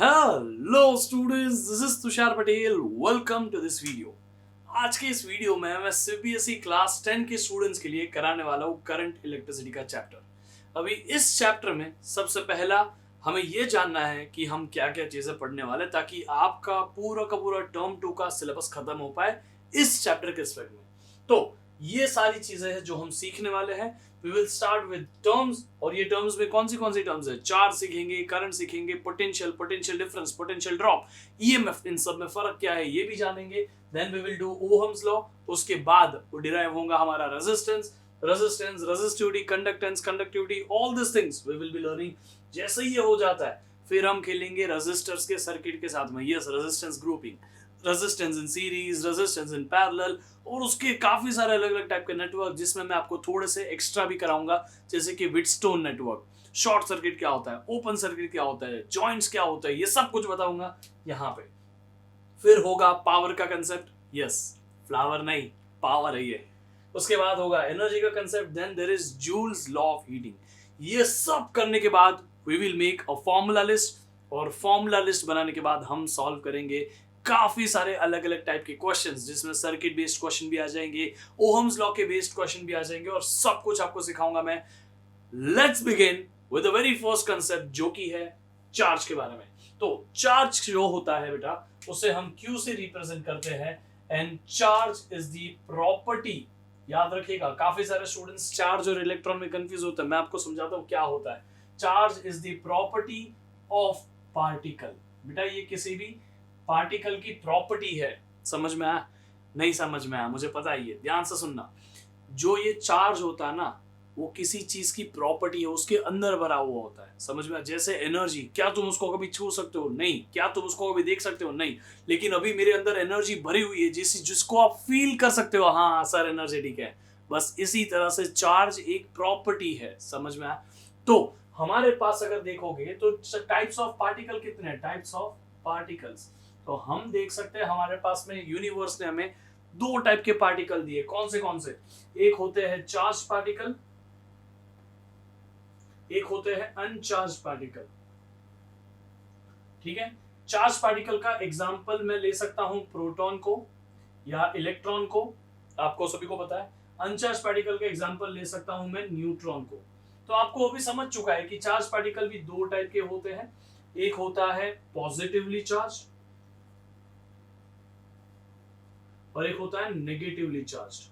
Hello students, this is Tushar Patel. Welcome to this video. आज के इस वीडियो में मैं सीबीएसई क्लास 10 के स्टूडेंट्स के लिए कराने वाला हूँ करंट इलेक्ट्रिसिटी का चैप्टर। अभी इस चैप्टर में सबसे पहला हमें ये जानना है कि हम क्या क्या चीजें पढ़ने वाले हैं ताकि आपका पूरा का पूरा टर्म 2 का सिलेबस खत्म हो पाए इस चैप्टर के रिस्पेक्ट में। तो ये सारी चीजें हैं जो हम सीखने वाले हैं। We will start with terms, और ये टर्म्स में कौन सी टर्म्स है? चार्ज सीखेंगे, करंट सीखेंगे, potential difference, potential drop, EMF, इन सब में फर्क क्या है ये भी जानेंगे। Then we will do Ohm's law. उसके बाद वो डिराइव होगा हमारा resistivity, conductivity, all this things we will be learning. जैसे ही ये हो जाता है फिर हम खेलेंगे रेजिस्टर्स के सर्किट के साथ में। Yes, resistance grouping, resistance in series, resistance in parallel, और उसके काफी सारे अलग अलग टाइप के नेटवर्क जिसमें मैं आपको थोड़े से एक्स्ट्रा भी कराऊंगा, जैसे कि व्हीटस्टोन नेटवर्क, शॉर्ट सर्किट क्या होता है, ओपन सर्किट क्या होता है, जॉइंट्स क्या होता है, ये सब कुछ बताऊंगा यहाँ पे। फिर होगा पावर का कंसेप्ट। यस, फ्लावर नहीं, पावर है ये। उसके बाद होगा एनर्जी का concept. Then there is Joule's law of heating. ये सब करने के बाद we will make a formula list, और फॉर्मूला लिस्ट बनाने के बाद हम सॉल्व करेंगे काफी सारे अलग अलग टाइप के क्वेश्चंस, जिसमें सर्किट बेस्ड क्वेश्चन भी आ जाएंगे, ओहम्स लॉ के बेस्ड क्वेश्चन भी आ जाएंगे, और सब कुछ आपको सिखाऊंगा मैं। Let's begin with the very first concept, जो कि है चार्ज के बारे में। तो चार्ज जो होता है बेटा, उसे हम Q से रिप्रेजेंट करते हैं, and charge is the property. याद रखिएगा, काफी सारे स्टूडेंट्स चार्ज और इलेक्ट्रॉन में कंफ्यूज होते हैं। मैं आपको समझाता हूं क्या होता है। Charge is the property of particle. बेटा ये किसी भी पार्टिकल की प्रॉपर्टी है। समझ में आया? नहीं समझ में आया? मुझे पता ही है, ध्यान से सुनना। जो ये चार्ज होता है ना, वो किसी चीज की प्रॉपर्टी है, उसके अंदर भरा हुआ होता है। समझ में आया? जैसे एनर्जी, क्या तुम उसको कभी छू सकते हो? नहीं। क्या तुम उसको कभी देख सकते हो? नहीं। लेकिन अभी मेरे अंदर एनर्जी भरी हुई है, जिसको आप फील कर सकते हो। हाँ सर, एनर्जेटिक है। बस इसी तरह से चार्ज एक प्रॉपर्टी है। समझ में आया? तो हमारे पास अगर देखोगे तो टाइप्स ऑफ पार्टिकल कितने हैं? टाइप्स ऑफ पार्टिकल्स, तो हम देख सकते हैं हमारे पास में यूनिवर्स ने हमें दो टाइप के पार्टिकल दिए। कौन से? एक होते हैं चार्ज पार्टिकल, एक होते हैं अनचार्ज पार्टिकल। ठीक है? चार्ज पार्टिकल का एग्जांपल मैं ले सकता हूं प्रोटॉन को या इलेक्ट्रॉन को, आपको सभी को पता है। अनचार्ज पार्टिकल का एग्जांपल ले सकता हूं मैं न्यूट्रॉन को। तो आपको अभी समझ चुका है कि चार्ज पार्टिकल भी दो टाइप के होते हैं। एक होता है पॉजिटिवली चार्ज और एक होता है नेगेटिवली चार्ज।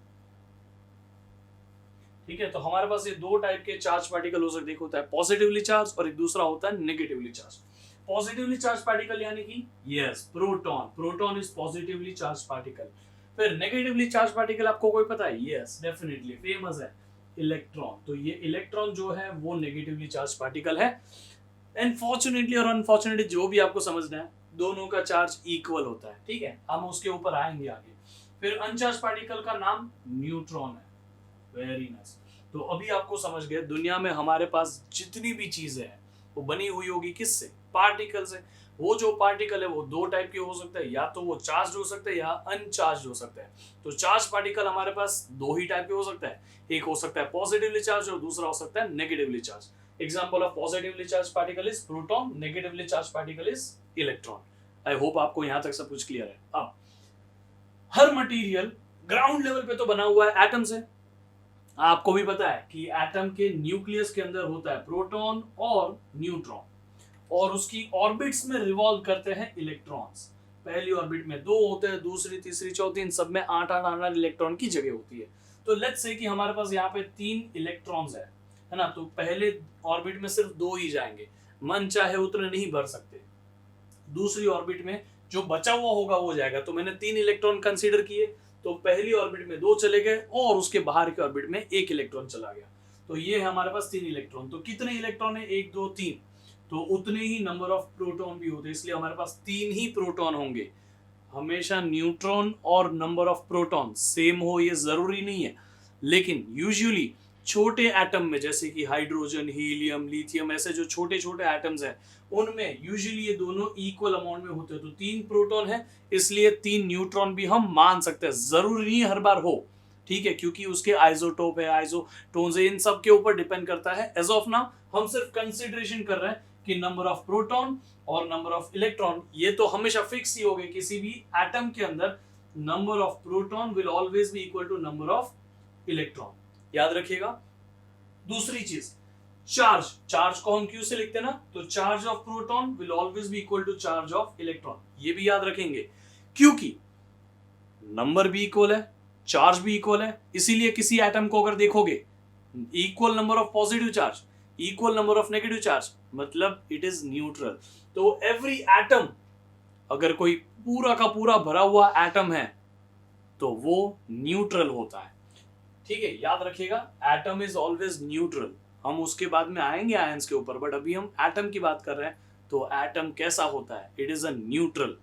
ठीक है? तो हमारे पास ये दो टाइप के चार्ज पार्टिकल हो सकते हैं। एक होता है पॉजिटिवली चार्ज और एक दूसरा होता है negatively charge. Positively charge particle यानी कि yes, proton is positively charge particle. फिर नेगेटिवली चार्ज पार्टिकल आपको कोई पता है? यस, डेफिनेटली फेमस है, इलेक्ट्रॉन। तो ये इलेक्ट्रॉन जो है वो नेगेटिवली चार्ज पार्टिकल है। अनफॉर्चुनेटली और अनफॉर्चुनेटली जो भी आपको समझना है, दोनों का चार्ज इक्वल होता है। ठीक है? हम उसके ऊपर आएंगे आगे। फिर अनचार्ज पार्टिकल का नाम न्यूट्रॉन है। Very nice. तो अभी आपको समझ गए, दुनिया में हमारे पास जितनी भी चीजें हैं वो बनी हुई होगी किससे? पार्टिकल से। वो जो पार्टिकल है वो दो टाइप के हो सकते हैं, या तो वो चार्ज हो सकते हैं या अनचार्ज हो सकते हैं। तो चार्ज पार्टिकल हमारे पास दो ही टाइप के हो सकता है। एक हो सकता है पॉजिटिवली चार्ज और दूसरा हो सकता है negatively charge. Example of positively charge particle is proton, negatively charge particle is electron. I hope आपको यहां तक सब कुछ क्लियर है। अब हर मटेरियल ग्राउंड लेवल पे तो बना हुआ है एटम से। आपको भी पता है कि एटम के न्यूक्लियस के अंदर होता है प्रोटॉन और न्यूट्रॉन, और उसकी ऑर्बिट्स में रिवॉल्व करते हैं इलेक्ट्रॉन्स। पहली ऑर्बिट में दो होते हैं, दूसरी, तीसरी, चौथी, इन सब में 8 इलेक्ट्रॉन की जगह होती है। तो लेट्स से कि हमारे पास यहाँ पे 3 इलेक्ट्रॉन्स है ना? तो पहले ऑर्बिट में सिर्फ 2 ही जाएंगे, मन चाहे उतने नहीं भर सकते। दूसरी ऑर्बिट में जो बचा हुआ होगा वो जाएगा। तो मैंने 3 इलेक्ट्रॉन कंसीडर किए, तो पहली ऑर्बिट में 2 चले गए और उसके बाहर के ऑर्बिट में 1 इलेक्ट्रॉन चला गया। तो ये है हमारे पास 3 इलेक्ट्रॉन। तो कितने इलेक्ट्रॉन है? 1 2 3। तो उतने ही नंबर ऑफ प्रोटॉन भी होते हैं, इसलिए हमारे पास 3 ही प्रोटॉन होंगे। हमेशा न्यूट्रॉन और नंबर ऑफ प्रोटॉन सेम हो ये जरूरी नहीं है, लेकिन यूजुअली छोटे एटम में, जैसे कि हाइड्रोजन, हीलियम, लिथियम, ऐसे जो छोटे छोटे एटम्स हैं, उनमें यूजुअली ये दोनों इक्वल अमाउंट में होते हैं। तो 3 प्रोटॉन है, इसलिए 3 न्यूट्रॉन भी हम मान सकते हैं। जरूरी नहीं हर बार हो, ठीक है? क्योंकि उसके आइसोटोप है, आइसोटोन्स है, इन सब के ऊपर डिपेंड करता है। एज ऑफ नाउ हम सिर्फ कंसिडरेशन कर रहे हैं कि नंबर ऑफ प्रोटॉन और नंबर ऑफ इलेक्ट्रॉन ये तो हमेशा फिक्स ही हो गए, किसी भी एटम के अंदर number of proton will always be equal to number of electron, याद रखिएगा। दूसरी चीज चार्ज, चार्ज को हम क्यू से लिखते हैं ना, तो charge of proton will always be equal to charge of electron, ये भी याद रखेंगे क्योंकि नंबर भी इक्वल है, चार्ज भी इक्वल है, इसीलिए किसी एटम को अगर देखोगे equal number of positive charge, equal number of negative charge, मतलब इट इज न्यूट्रल। तो एवरी एटम, अगर कोई पूरा का पूरा भरा हुआ एटम है तो वो न्यूट्रल होता है, ठीक है, याद रखिएगा। एटम इज ऑलवेज न्यूट्रल, हम उसके बाद में आएंगे आयंस के ऊपर, बट अभी हम एटम की बात कर रहे हैं, तो एटम कैसा होता है, it is a neutral.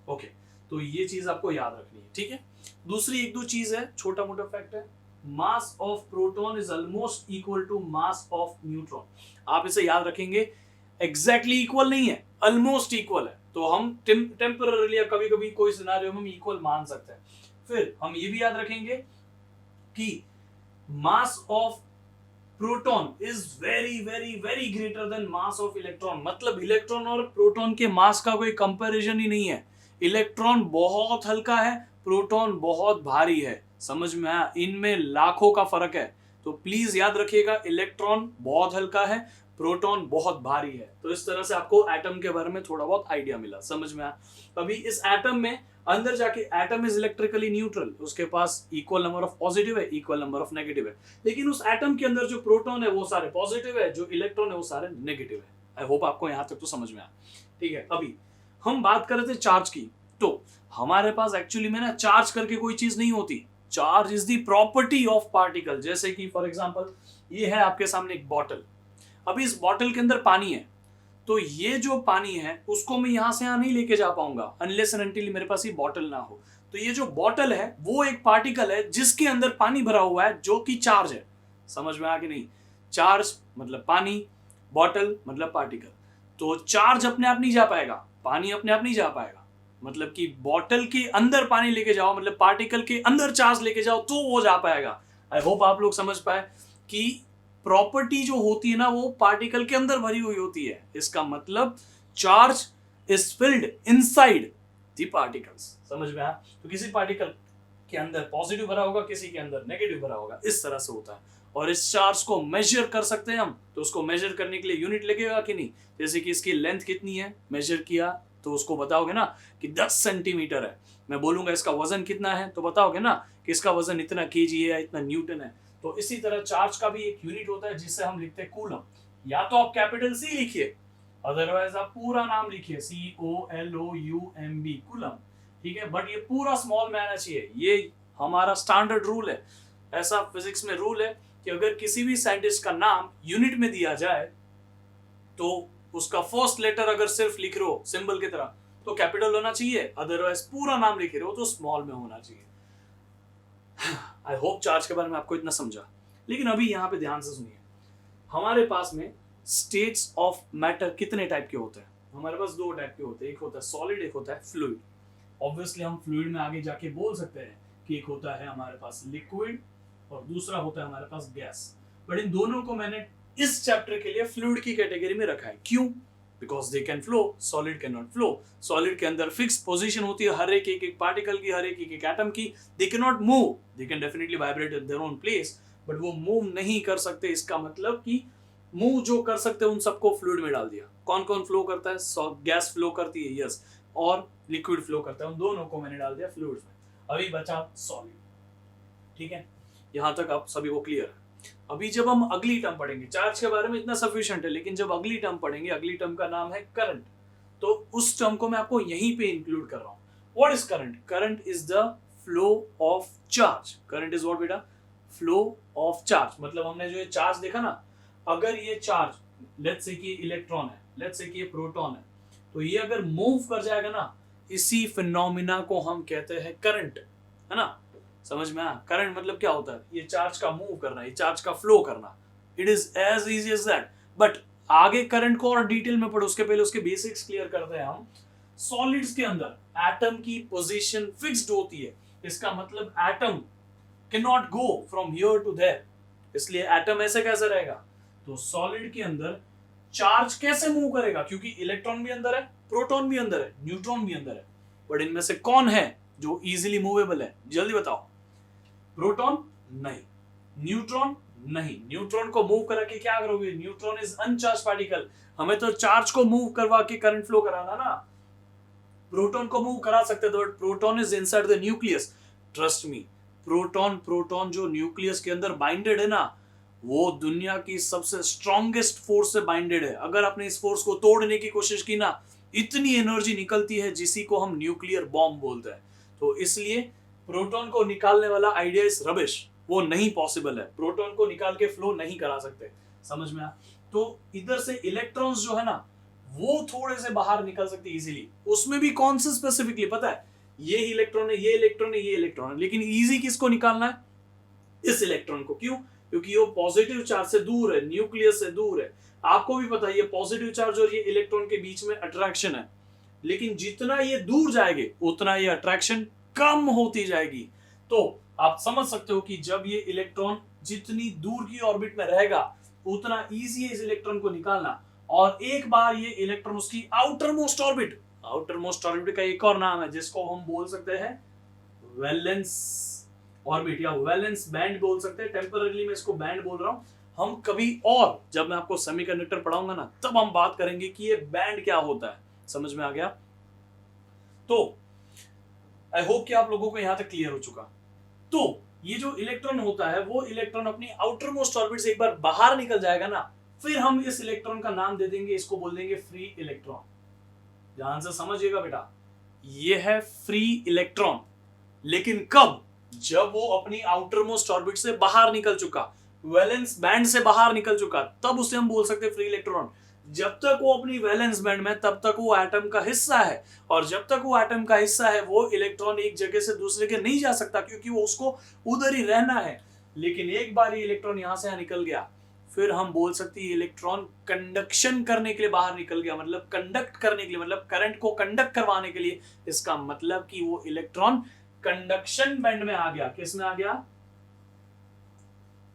Okay, तो ये चीज आपको याद रखनी है, ठीक है। दूसरी एक दो चीज है, छोटा मोटा फैक्ट है, mass of proton is almost equal to mass of neutron. आप इसे याद रखेंगे, एग्जैक्टली इक्वल नहीं है, ऑलमोस्ट इक्वल है, तो हम टेम्पररीली या कभी कभी कोई सिनेरियो में हम इक्वल मान सकते हैं। फिर हम ये भी याद रखेंगे कि मास of proton is very very very greater then mass of electron, मतलब इलेक्ट्रॉन और प्रोटॉन के मास का कोई कंपैरिजन ही नहीं है। इलेक्ट्रॉन बहुत हल्का है, प्रोटॉन बहुत भारी है, समझ में आया, इनमें लाखों का फर्क है। तो प्लीज याद रखिएगा, इलेक्ट्रॉन बहुत हल्का है, प्रोटॉन बहुत भारी है। तो इस तरह से आपको एटम के बारे में थोड़ा बहुत आइडिया मिला, समझ में आया। अभी इस एटम में अंदर जाके एटम इज इलेक्ट्रिकली न्यूट्रल, उसके पास इक्वल नंबर ऑफ पॉजिटिव है, इक्वल नंबर ऑफ नेगेटिव है, लेकिन उस एटम के अंदर जो प्रोटॉन है वो सारे पॉजिटिव है, जो इलेक्ट्रॉन है वो सारे नेगेटिव है। आई होप आपको यहां तक तो समझ में आया, ठीक है। अभी हम बात कर रहे थे चार्ज की, तो हमारे पास एक्चुअली में ना चार्ज करके कोई चीज नहीं होती, charge is the property of particle. जैसे कि फॉर एग्जांपल ये है आपके सामने एक बॉटल, अभी इस बॉटल के अंदर पानी है, तो ये जो पानी है उसको मैं यहां से यहां नहीं लेके जा पाऊंगा अनलेस एंड अनटिल मेरे पास ये बॉटल ना हो। तो ये जो बॉटल है वो एक पार्टिकल है जिसके अंदर पानी भरा हुआ है, जो कि चार्ज है, समझ में आ कि नहीं। चार्ज मतलब पानी, बॉटल मतलब पार्टिकल। तो चार्ज अपने आप नहीं जा पाएगा, पानी अपने आप नहीं जा पाएगा, मतलब कि बॉटल के अंदर पानी लेके जाओ, मतलब पार्टिकल के अंदर चार्ज लेके जाओ तो वो जा पाएगा। आई होप आप लोग समझ पाए कि प्रॉपर्टी जो होती है ना वो पार्टिकल के अंदर भरी हुई होती है, इसका मतलब charge is filled inside the particles, समझ में आया। तो किसी पार्टिकल के अंदर पॉजिटिव भरा होगा, किसी के अंदर नेगेटिव भरा होगा, इस तरह से होता है। और इस चार्ज को मेजर कर सकते हैं हम, तो उसको मेजर करने के लिए यूनिट लगेगा कि नहीं, जैसे कि इसकी लेंथ कितनी है, मेजर किया तो उसको बताओगे ना कि 10 सेंटीमीटर है, मैं बोलूंगा इसका वजन कितना है तो बताओगे ना कि इसका वजन इतना केजी है, इतना न्यूटन है। तो इसी तरह चार्ज का भी एक यूनिट होता है जिससे हम लिखते हैं कूलम। या तो आप कैपिटल सी लिखिए, अदरवाइज आप पूरा नाम लिखिए COLOUMB, कूलम, ठीक है, बट ये पूरा स्मॉल में आना चाहिए, ये हमारा स्टैंडर्ड रूल है। ऐसा फिजिक्स में रूल है कि अगर किसी भी साइंटिस्ट का नाम यूनिट में दिया जाए तो उसका फर्स्ट लेटर अगर सिर्फ लिख रहे हो सिंबल की तरह तो कैपिटल होना चाहिए, अदरवाइज पूरा नाम लिख रहे हो तो स्मॉल में होना चाहिए। आई होप चार्ज के बारे में आपको इतना समझा। लेकिन अभी यहाँ पे ध्यान से सुनिए, हमारे पास में स्टेट्स ऑफ मैटर कितने टाइप के होते हैं? हमारे पास दो टाइप के होते हैं, एक होता है सॉलिड, एक होता है फ्लूइड। ऑब्वियसली हम फ्लूइड में आगे जाके बोल सकते हैं कि एक होता है हमारे पास लिक्विड और दूसरा होता है हमारे पास गैस, बट इन दोनों को मैंने इस चैप्टर के लिए फ्लूइड की कैटेगरी में रखा है। क्यों? Because they can flow, solid can not flow. Solid के अंदर फिक्स पोजीशन होती है हर एक पार्टिकल की, हर एक एटम की। They can not move, they can definitely vibrate eight their own place, but वो मूव नहीं कर सकते। इसका मतलब कि मूव जो कर सकते हैं उन सबको फ्लूइड में डाल दिया। कौन कौन फ्लो करता है? गैस फ्लो करती है, यस, और लिक्विड फ्लो करता है, उन दोनों को मैंने डाल दिया फ्लूइड में। अभी बचा सॉलिड, ठीक है, यहां तक आप सभी को क्लियर है। अभी जब हम अगली टर्म पढ़ेंगे, चार्ज के बारे में इतना सफिशिएंट है, लेकिन जब अगली टर्म पढ़ेंगे, अगली टर्म का नाम है करंट, तो उस टर्म को मैं आपको यहीं पे इंक्लूड कर रहा हूं। What is current? Current is the flow of charge. Current is what बेटा? Flow of charge. मतलब हमने जो ये चार्ज देखा ना, अगर ये चार्ज लेट्स से कि इलेक्ट्रॉन है, लेट्स से कि ये प्रोटॉन है, तो ये अगर मूव कर जाएगा ना, इसी फिनोमिना को हम कहते हैं करंट, है ना। समझ में आया? करंट मतलब क्या होता है? ये चार्ज का मूव करना, ये चार्ज का फ्लो करना। It is as easy as that. But आगे करंट को और डिटेल में पढ़ो, उसके पहले उसके बेसिक्स क्लियर करते हैं हम। सॉलिड्स के अंदर एटम की पोजीशन फिक्स्ड होती है, इसका मतलब atom can not go from here to there, इसलिए एटम ऐसे कैसे रहेगा? तो सॉलिड के अंदर चार्ज कैसे मूव करेगा, क्योंकि इलेक्ट्रॉन भी अंदर है, प्रोटॉन भी अंदर है, न्यूट्रॉन भी अंदर है, बट इनमें से कौन है जो इजीली मूवेबल है, जल्दी बताओ। प्रोटॉन नहीं, न्यूट्रॉन नहीं। न्यूट्रॉन को मूव करा के क्या करोगे, न्यूट्रॉन इज अनचार्ज पार्टिकल, हमें तो चार्ज को मूव करवा के करंट फ्लो कराना ना। प्रोटॉन को मूव करा सकते थे, but proton is inside the nucleus. Trust me, proton जो न्यूक्लियस के अंदर बाइंडेड है ना, वो दुनिया की सबसे स्ट्रॉन्गेस्ट फोर्स से बाइंडेड है। अगर आपने इस फोर्स को तोड़ने की कोशिश की ना, इतनी एनर्जी निकलती है जिसी को हम न्यूक्लियर बॉम्ब बोलते हैं। तो इसलिए प्रोटॉन को निकालने वाला आइडिया इज रबिश, वो नहीं पॉसिबल है। प्रोटॉन को निकाल के फ्लो नहीं करा सकते, समझ में आ। तो इधर से इलेक्ट्रॉन्स जो है ना, वो थोड़े से बाहर निकल सकते इजीली। उसमें भी कौन से स्पेसिफिकली पता है, ये इलेक्ट्रॉन है, ये इलेक्ट्रॉन है, ये इलेक्ट्रॉन है, लेकिन इजी किसको निकालना है, इस इलेक्ट्रॉन को। क्यों, क्योंकि वो पॉजिटिव चार्ज से दूर है, न्यूक्लियस से दूर है। आपको भी पता है ये पॉजिटिव चार्ज और ये इलेक्ट्रॉन के बीच में अट्रैक्शन है, लेकिन जितना ये दूर जाएंगे उतना ये अट्रैक्शन कम होती जाएगी। तो आप समझ सकते हो कि जब ये इलेक्ट्रॉन जितनी दूर की ऑर्बिट में रहेगा उतना इजी है इस इलेक्ट्रॉन को निकालना। और एक बार ये इलेक्ट्रॉन उसकी आउटर मोस्ट ऑर्बिट का एक और नाम है जिसको हम बोल सकते हैं वैलेंस ऑर्बिट या वैलेंस बैंड बोल सकते हैं। टेम्पररीली मैं इसको बैंड बोल रहा हूं। हम कभी और जब मैं आपको सेमीकंडक्टर पढ़ाऊंगा ना, तब हम बात करेंगे कि ये बैंड क्या होता है। समझ में आ गया? तो आई होप कि आप लोगों को यहां तक क्लियर हो चुका। तो ये जो इलेक्ट्रॉन होता है, वो इलेक्ट्रॉन अपनी आउटर मोस्ट ऑर्बिट से एक बार बाहर निकल जाएगा ना, फिर हम इस इलेक्ट्रॉन का नाम दे देंगे, इसको बोल देंगे फ्री इलेक्ट्रॉन। ध्यान से समझिएगा बेटा, ये है फ्री इलेक्ट्रॉन। लेकिन कब, जब वो अपनी आउटर मोस्ट ऑर्बिट से बाहर निकल चुका, वैलेंस बैंड से बाहर निकल चुका, तब उसे हम बोल सकते हैं फ्री इलेक्ट्रॉन। जब तक वो अपनी वैलेंस बैंड में, तब तक वो एटम का हिस्सा है, और जब तक वो एटम का हिस्सा है, वो इलेक्ट्रॉन एक जगह से दूसरे के नहीं जा सकता, क्योंकि वो उसको उधर ही रहना है। लेकिन एक बार ये इलेक्ट्रॉन यहां से निकल गया, फिर हम बोल सकते हैं इलेक्ट्रॉन कंडक्शन करने के लिए बाहर निकल गया, मतलब कंडक्ट करने के लिए, मतलब करंट को कंडक्ट करवाने के लिए। इसका मतलब कि वो इलेक्ट्रॉन कंडक्शन बैंड में आ गया। किस में आ गया?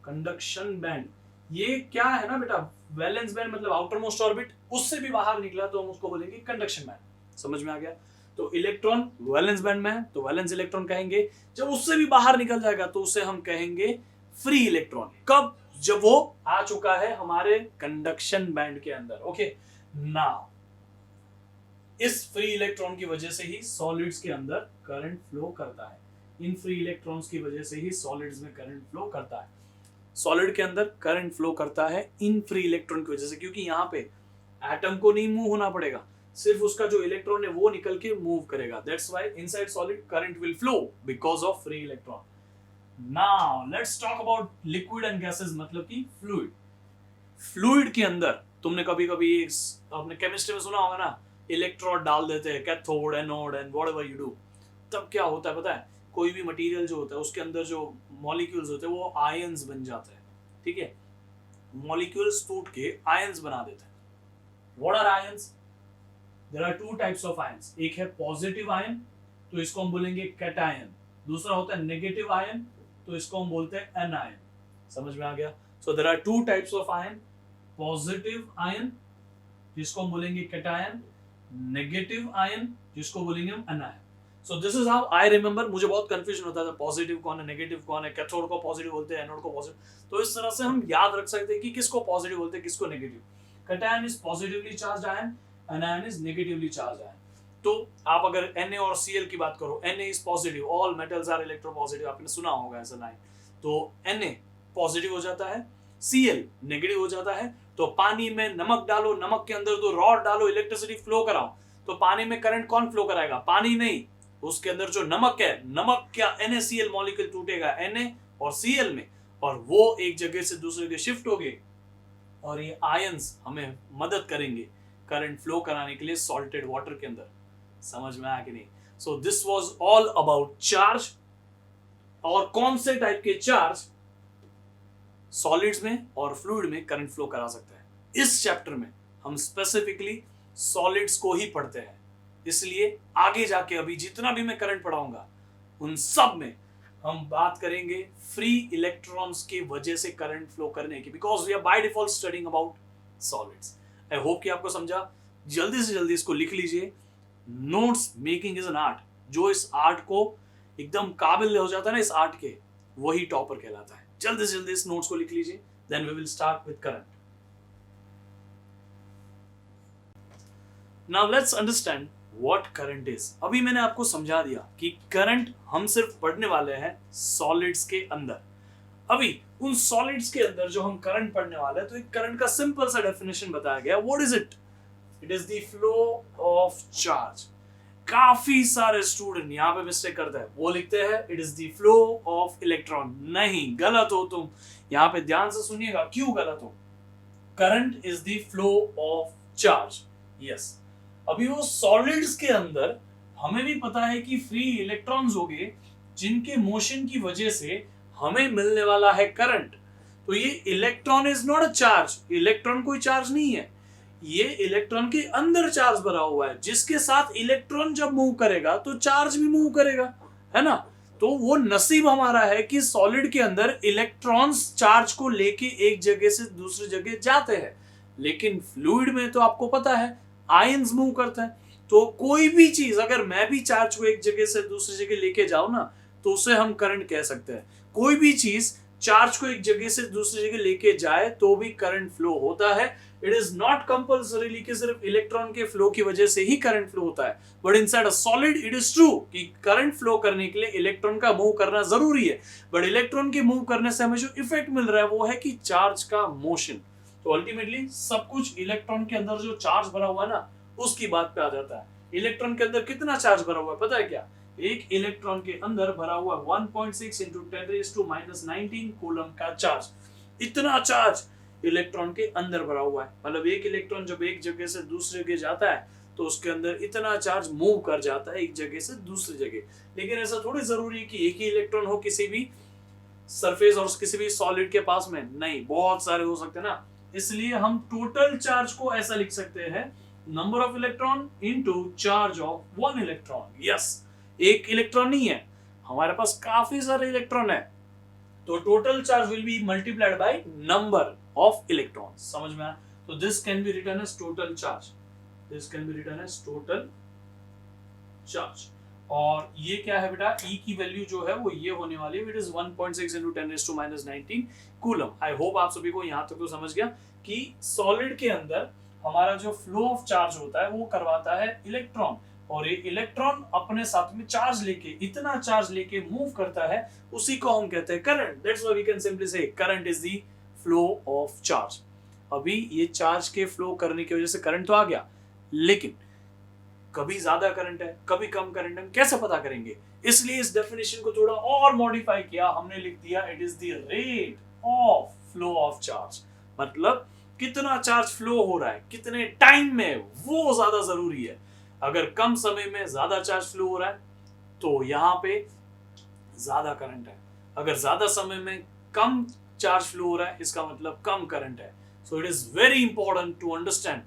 Conduction band. ये क्या है ना बेटा, वैलेंस बैंड मतलब आउटर मोस्ट ऑर्बिट, उससे भी बाहर निकला तो हम उसको बोलेंगे कंडक्शन बैंड। समझ में आ गया? तो इलेक्ट्रॉन वैलेंस बैंड में है तो वैलेंस इलेक्ट्रॉन कहेंगे, जब उससे भी बाहर निकल जाएगा तो उसे हम कहेंगे फ्री इलेक्ट्रॉन। कब? जब वो आ चुका है हमारे कंडक्शन बैंड के अंदर। ओके, नाउ इस फ्री इलेक्ट्रॉन की वजह से ही सॉलिड्स के अंदर करंट फ्लो करता है। इन फ्री इलेक्ट्रॉन्स की वजह से ही सॉलिड्स में करंट फ्लो करता है। सॉलिड के अंदर करंट फ्लो करता है इन फ्री इलेक्ट्रॉन की वजह से, क्योंकि यहाँ पे एटम को नहीं मूव होना पड़ेगा, सिर्फ उसका जो इलेक्ट्रॉन है वो निकल के मूव करेगा। That's why inside solid current will flow because of free electron. Now let's talk about liquid and gases, मतलब कि फ्लूइड। फ्लूइड के अंदर तुमने कभी कभी आपने केमिस्ट्री में सुना होगा ना, इलेक्ट्रोड डाल देते हैं, cathode anode and whatever you do. तब क्या होता है पता है, कोई भी मटेरियल जो होता है उसके अंदर जो मॉलिक्यूल्स होते हैं वो आयंस बन जाते हैं। ठीक है, मॉलिक्यूल्स टूट के आयंस बना देते हैं। What are ions? There are two types of ions. एक है पॉजिटिव आयन, तो इसको हम बोलेंगे कैटायन। दूसरा होता है नेगेटिव आयन, तो इसको हम बोलते हैं एनायन। समझ में आ गया? So there are two types of ion, positive ion जिसको हम बोलेंगे कैटायन, नेगेटिव आयन जिसको बोलेंगे हम anion. So this is how I remember. मुझे बहुत कंफ्यूजन होता था, पॉजिटिव कौन है, नेगेटिव कौन है, कैथोड को पॉजिटिव बोलते हैं, एनोड को पॉजिटिव। तो इस तरह से हम याद रख सकते हैं कि किसको पॉजिटिव बोलते हैं, किसको negative. Cation is positively charged ion, anion is negatively charged ion. तो आप अगर Na और Cl की बात करो, Na is positive, all metals are electropositive, आपने सुना होगा ऐसा लाइन। तो Na पॉजिटिव हो जाता है, Cl नेगेटिव हो जाता है। तो पानी में नमक डालो, नमक के अंदर तो रॉड डालो, इलेक्ट्रिसिटी फ्लो कराओ, तो पानी में करंट कौन फ्लो कराएगा? पानी नहीं, उसके अंदर जो नमक है, नमक क्या NaCl मॉलिक्यूल टूटेगा Na और Cl में, और वो एक जगह से दूसरे जगह शिफ्ट हो गए, और ये आयंस हमें मदद करेंगे करंट फ्लो कराने के लिए सॉल्टेड वाटर के अंदर। समझ में आया कि नहीं? So this was all about charge, और कौन से टाइप के चार्ज सॉलिड्स में और फ्लूइड में करंट फ्लो करा सकता है। इस चैप्टर में हम स्पेसिफिकली सॉलिड्स को ही पढ़ते हैं, इसलिए आगे जाके अभी जितना भी मैं करंट पढ़ाऊंगा उन सब में हम बात करेंगे फ्री इलेक्ट्रॉन्स की वजह से करंट फ्लो करने की, because we are by default studying about solids. I hope कि आपको समझा। जल्दी से जल्दी इसको लिख लीजिए। Notes making is an art. जो इस आर्ट को एकदम काबिल हो जाता है ना इस आर्ट के, वही टॉपर कहलाता है। जल्दी से जल्दी इस नोट्स को लिख लीजिए। Then we will start with current. Now let's understand what current is. अभी मैंने आपको समझा दिया कि करंट हम सिर्फ पढ़ने वाले हैं सॉलिड्स के अंदर। अभी उन सॉलिड्स के अंदर जो हम करंट पढ़ने वाले हैं, तो एक करंट का सिंपल सा डेफिनेशन बताया गया। What is it? It is the flow of charge. काफी सारे स्टूडेंट यहाँ पे मिस्टेक करते हैं, वो लिखते हैं it is the flow of electron. नहीं, गलत हो तुम। यहाँ पे ध्यान से सुनिएगा क्यों गलत हो। Current is the flow of charge. Yes, अभी वो सॉलिड्स के अंदर हमें भी पता है कि फ्री इलेक्ट्रॉन्स होंगे जिनके मोशन की वजह से हमें मिलने वाला है करंट। तो ये electron is not a charge. Electron कोई चार्ज नहीं है, ये इलेक्ट्रॉन के अंदर चार्ज भरा हुआ है, जिसके साथ इलेक्ट्रॉन जब मूव करेगा तो चार्ज भी मूव करेगा, है ना। तो वो नसीब हमारा है कि सॉलिड के अंदर इलेक्ट्रॉन्स चार्ज को लेके एक जगह से दूसरी जगह जाते हैं। लेकिन फ्लूइड में तो आपको पता है आयंस मूव करते हैं। तो कोई भी चीज, अगर मैं भी चार्ज को एक जगह से दूसरी जगह लेके जाऊं ना, तो उसे हम करंट कह सकते हैं। कोई भी चीज चार्ज को एक जगह से दूसरी जगह लेके जाए तो भी करंट फ्लो होता है। इट इज नॉट कंपल्सरीली कि सिर्फ इलेक्ट्रॉन के फ्लो की वजह से ही करंट फ्लो होता है, but inside a solid it is true कि करंट फ्लो करने के लिए इलेक्ट्रॉन का मूव करना जरूरी है। बट इलेक्ट्रॉन के मूव करने से हमें जो इफेक्ट मिल रहा है वो है कि चार्ज का मोशन। तो अल्टीमेटली सब कुछ इलेक्ट्रॉन के अंदर जो चार्ज भरा हुआ है ना, उसकी बात पे आ जाता है। इलेक्ट्रॉन के अंदर कितना चार्ज भरा हुआ है पता है क्या? एक इलेक्ट्रॉन के अंदर भरा हुआ 1.6 into 10⁻⁻19 कूलम का चार्ज। इतना चार्ज इलेक्ट्रॉन के अंदर भरा हुआ है। मतलब एक इलेक्ट्रॉन जब एक जगह से दूसरी जगह जाता है तो उसके अंदर इतना चार्ज मूव कर जाता है एक जगह से दूसरी जगह। लेकिन ऐसा थोड़ी जरूरी है कि एक ही इलेक्ट्रॉन हो किसी भी सरफेस और किसी भी सॉलिड के पास में, नहीं, बहुत सारे हो सकते हैं ना। इसलिए हम टोटल चार्ज को ऐसा लिख सकते हैं, number of electron into charge of one electron. Yes, एक इलेक्ट्रॉन नहीं है, हमारे पास काफी सारे इलेक्ट्रॉन है, तो total charge will be multiplied by number of electrons. समझ में आया? तो this can be written as total charge. This can be written as total charge. और ये क्या है बेटा? E की वैल्यू जो है वो ये होने वाली है, it is 1.6 into 10⁻⁻19 coulomb. I hope आप सभी को यहाँ तक तो समझ गया कि सॉलिड के अंदर हमारा जो फ्लो ऑफ चार्ज होता है वो करवाता है इलेक्ट्रॉन, और ये इलेक्ट्रॉन अपने साथ में चार्ज लेके, इतना चार्ज लेके मूव करता है, उसी को हम कहते हैं current. That's why we can simply say current is the flow of charge. अभी ये चार्ज के फ्लो करने की वजह से करंट तो आ गया, लेकिन कभी ज्यादा करंट है कभी कम करंट है, कैसे पता करेंगे? इसलिए इस डेफिनेशन को थोड़ा और मॉडिफाई किया, हमने लिख दिया it is the rate of flow of charge. मतलब कितना चार्ज फ्लो हो रहा है, कितने टाइम में, वो ज्यादा जरूरी है। अगर कम समय में ज्यादा चार्ज फ्लो हो रहा है तो यहाँ पे ज्यादा करंट है, अगर ज्यादा समय में कम चार्ज फ्लो हो रहा है इसका मतलब कम करंट है। So it is very important to understand